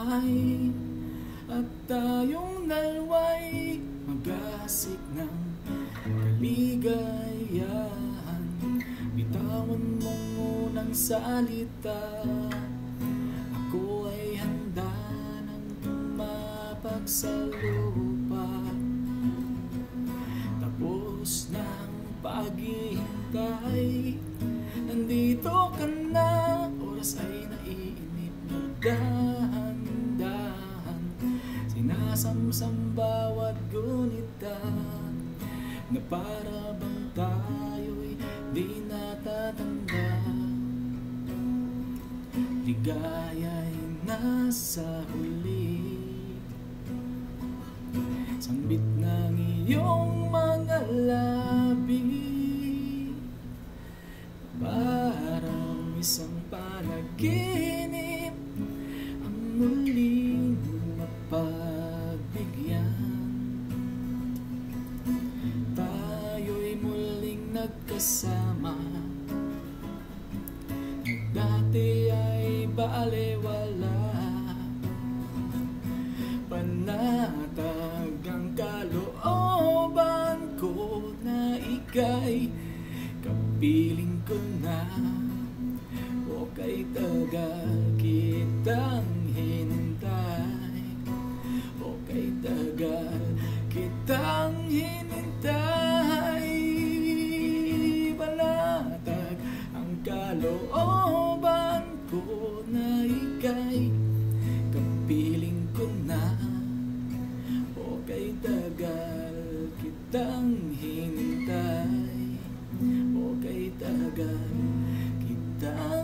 buhay at tayong dalawa'y mag-aasik ng kaligayahan. Bitawan mong unang salita, ako ay handa nang tumapag sa lupa. Tapos ng paghihintay, nandito ka na, oras ay naiinip na dahan-dahan. Sinasamsam bawat gunita, na para bang tayo'y di natatanda. Ligaya'y nasa huli, sambit ng iyong mga labi, parang isang panaginip ang muling mapagbigyan. Tayo'y muling nagkasama, dati ay balewala. Panatag ang kalooban ko na ika'y kapiling ko na. O kay tagal kitang hinintay, o kay tagal kitang hinintay. Panatag ang kalooban ko na ika'y kapiling ko na. O kay tagal kitang hinintay, o kay tagal kitang